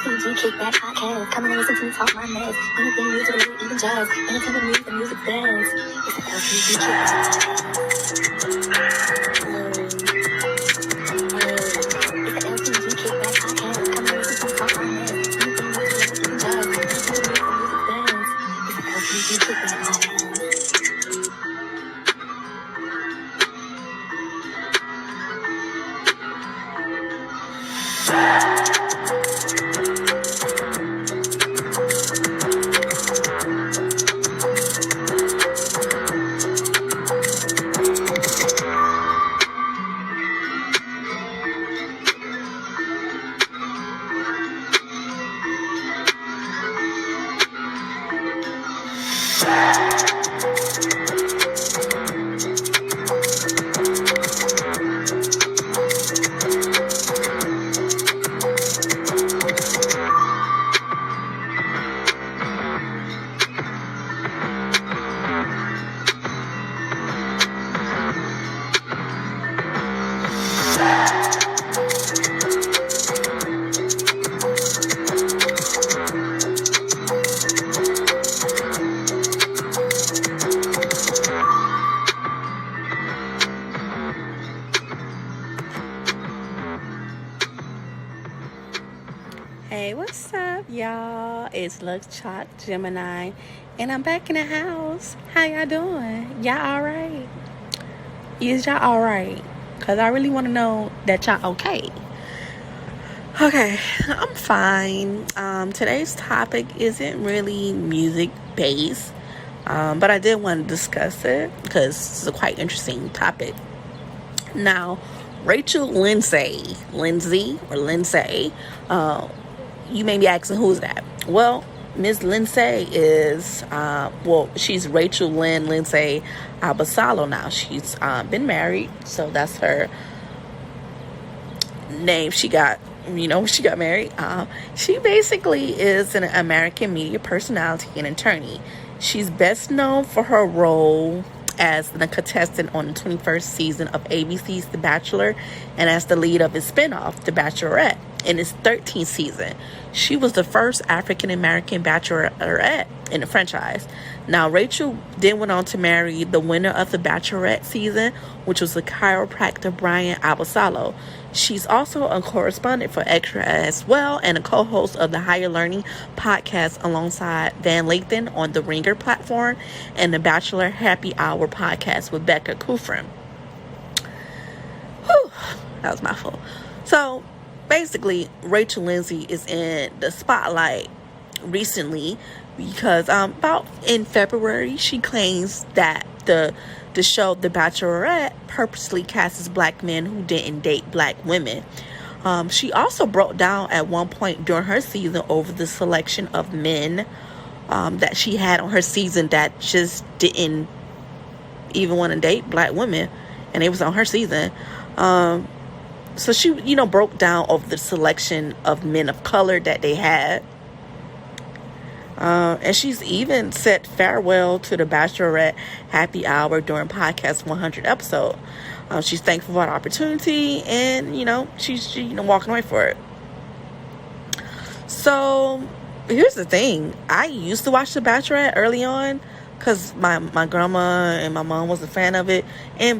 LCG kickback podcast. Come and listen to me talk my mess. Anything music, even jazz. Entertainment news and music dance. It's the LCG kickback. It's the LCG kickback podcast. Come and listen to me talk my mess. Anything music, even jazz. Entertainment news and music dance. It's the LCG kickback podcast. Hey, what's up, y'all? It's Lux Chalk Gemini, and I'm back in the house. How y'all doing? Y'all alright? Is y'all alright? Because I really want to know that y'all okay. Okay, I'm fine. Today's topic isn't really music-based, but I did want to discuss it because it's a quite interesting topic. Now, Rachel Lindsay, you may be asking, who's that? Well, Miss Lindsay is, she's Rachel Lynn Lindsay Abasalo now. She's been married, so that's her name. She got married. She basically is an American media personality and attorney. She's best known for her role as the contestant on the 21st season of ABC's The Bachelor and as the lead of its spinoff, The Bachelorette, in its 13th season. She was the first African-American bachelorette in the franchise. Now, Rachel then went on to marry the winner of the Bachelorette season, which was the chiropractor Brian Abasalo. She's also a correspondent for Extra as well and a co-host of the Higher Learning podcast alongside Van Lathan on the Ringer platform and the Bachelor Happy Hour podcast with Becca Kufrin. Whew, that was my fault. So, basically, Rachel Lindsay is in the spotlight recently because about in February, she claims that the show The Bachelorette purposely casts black men who didn't date black women. She also broke down at one point during her season over the selection of men that she had on her season that just didn't even want to date black women, and it was on her season. So she, broke down over the selection of men of color that they had. And she's even said farewell to the Bachelorette Happy Hour during podcast 100 episode. She's thankful for the opportunity, and, she's walking away for it. So, here's the thing. I used to watch The Bachelorette early on because my grandma and my mom was a fan of it.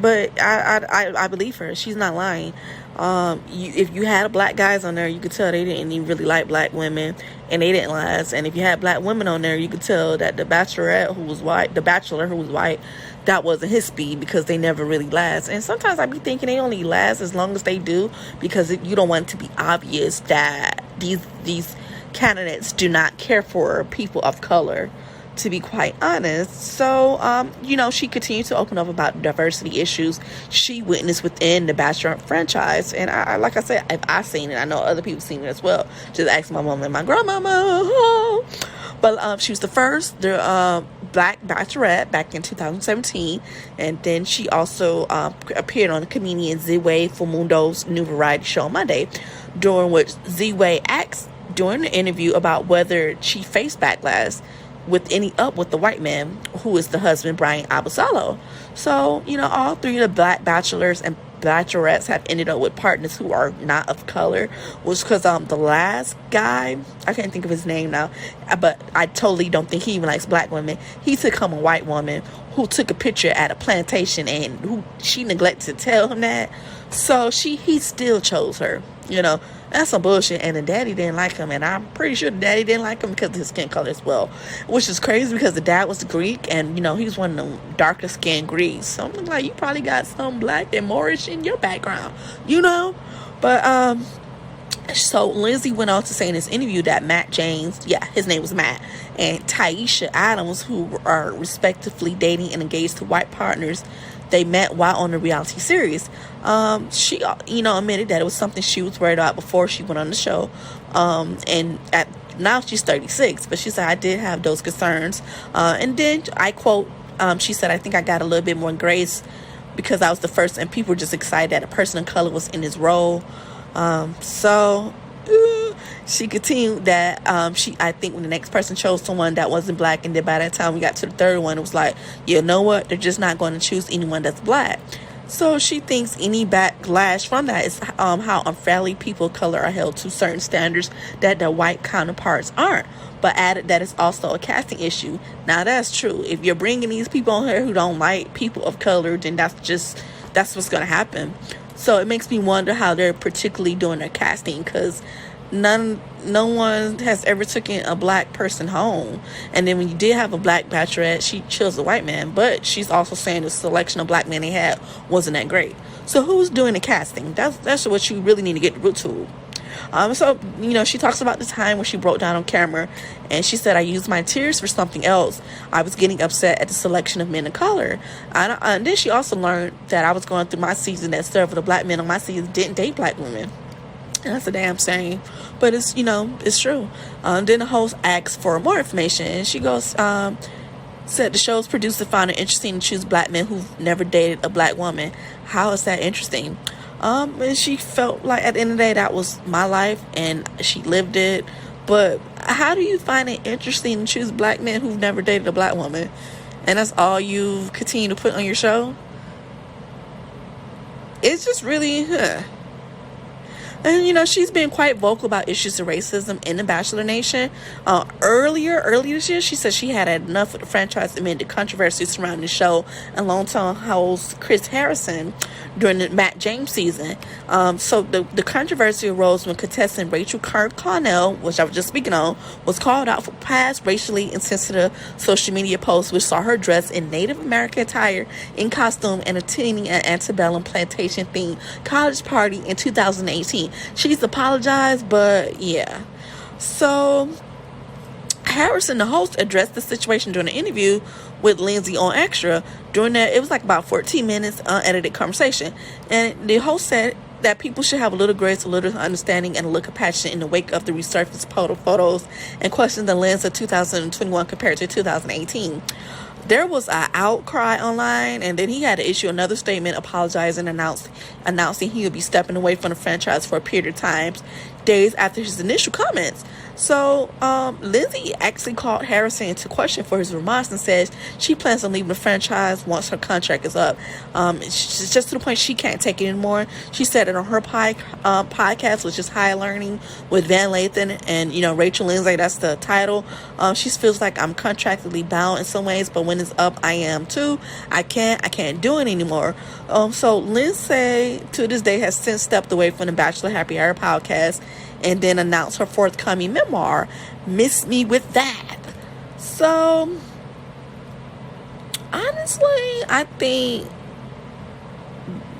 But I believe her. She's not lying. If you had black guys on there, you could tell they didn't even really like black women, and they didn't last. And if you had black women on there, you could tell that the Bachelorette who was white, the Bachelor who was white, that wasn't his speed because they never really last. And sometimes I be thinking they only last as long as they do because you don't want it to be obvious that these candidates do not care for people of color, to be quite honest. So, she continued to open up about diversity issues she witnessed within the Bachelor franchise. And I like I said, I've seen it. I know other people seen it as well. Just ask my mom and my grandmama. But she was the first black bachelorette back in 2017. And then she also appeared on comedian Z-Way Mundo's new variety show on Monday, during which Z-Way asked during the interview about whether she faced backlash with the white man who is the husband Brian Abasalo. So, all three of the black bachelors and bachelorettes have ended up with partners who are not of color was because the last guy, I can't think of his name now, but I totally don't think he even likes black women. He took home a white woman who took a picture at a plantation, and who she neglected to tell him that, so he still chose her. That's some bullshit. And the daddy didn't like him, and I'm pretty sure the daddy didn't like him because of his skin color as well, which is crazy because the dad was Greek, and he was one of the darker skinned Greeks. So I'm like, you probably got some black and Moorish in your background, but so Lindsay went on to say in this interview that Matt James, his name was Matt, and Taisha Adams, who are respectively dating and engaged to white partners, they met while on the reality series. She, admitted that it was something she was worried about before she went on the show. And now she's 36, but she said, I did have those concerns. And then I quote, she said, I think I got a little bit more grace because I was the first, and people were just excited that a person of color was in his role. She continued that I think when the next person chose someone that wasn't black, and then by that time we got to the third one, it was like, you know what, they're just not going to choose anyone that's black. So she thinks any backlash from that is how unfairly people of color are held to certain standards that their white counterparts aren't, but added that it's also a casting issue. Now that's true. If you're bringing these people on here who don't like people of color, then that's what's going to happen. So it makes me wonder how they're particularly doing their casting, because no one has ever taken a black person home. And then when you did have a black bachelorette, she chose a white man, but she's also saying the selection of black men they had wasn't that great. So who's doing the casting? That's what you really need to get the root to. So she talks about the time when she broke down on camera, and she said, I used my tears for something else. I was getting upset at the selection of men of color. And then she also learned that I was going through my season that several of the black men on my season didn't date black women. And that's a damn shame, but it's it's true. Then the host asked for more information, and she goes, said the show's producer found it interesting to choose black men who've never dated a black woman. How is that interesting? And she felt like at the end of the day that was my life and she lived it. But how do you find it interesting to choose black men who've never dated a black woman, and that's all you continue to put on your show? It's just really And she's been quite vocal about issues of racism in the Bachelor Nation. Earlier this year, she said she had enough of the franchise amid the controversy surrounding the show and longtime host Chris Harrison during the Matt James season. So the controversy arose when contestant Rachel Carnell, which I was just speaking on, was called out for past racially insensitive social media posts which saw her dressed in Native American attire in costume and attending an antebellum plantation themed college party in 2018. She's apologized, but yeah. So Harrison, the host, addressed the situation during an interview with Lindsay on Extra. During that, it was like about 14 minutes unedited conversation, and the host said that people should have a little grace, a little understanding, and a look of passion in the wake of the resurfaced photos and questioned the lens of 2021 compared to 2018. There was an outcry online, and then he had to issue another statement apologizing and announcing he would be stepping away from the franchise for a period of time, days after his initial comments. So Lindsay actually called Harrison into question for his remarks and says she plans on leaving the franchise once her contract is up. It's just to the point she can't take it anymore. She said it on her podcast, which is High Learning with Van Lathan and Rachel Lindsay. That's the title. She feels like I'm contractually bound in some ways, but when it's up, I am too. I can't do it anymore. So Lindsay to this day has since stepped away from the Bachelor Happy Hour podcast and then announced her forthcoming memoir, Miss Me With That. So honestly, I think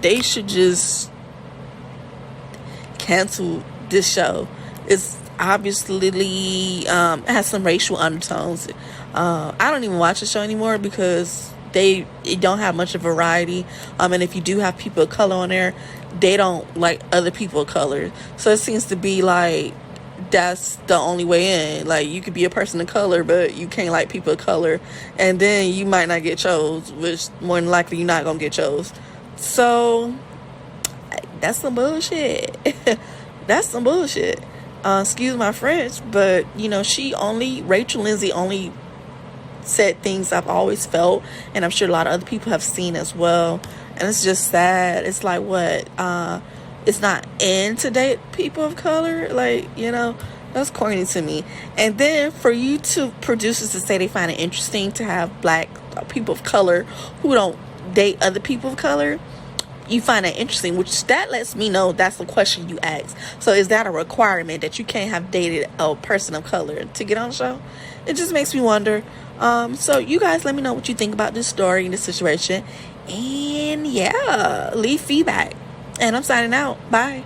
they should just cancel this show. It's obviously has some racial undertones. I don't even watch the show anymore because it don't have much of variety. And if you do have people of color on there, they don't like other people of color. So it seems to be like that's the only way in. Like, you could be a person of color, but you can't like people of color, and then you might not get chose, which more than likely you're not gonna get chose. So that's some bullshit. That's some bullshit. Excuse my French, but Rachel Lindsay only said things I've always felt, and I'm sure a lot of other people have seen as well. And it's just sad. It's like, what? It's not in to date people of color? Like, that's corny to me. And then for you to producers to say they find it interesting to have black people of color who don't date other people of color, you find that interesting, which that lets me know that's the question you ask. So is that a requirement that you can't have dated a person of color to get on the show? It just makes me wonder. So you guys let me know what you think about this story and this situation. And yeah, leave feedback. And I'm signing out. Bye.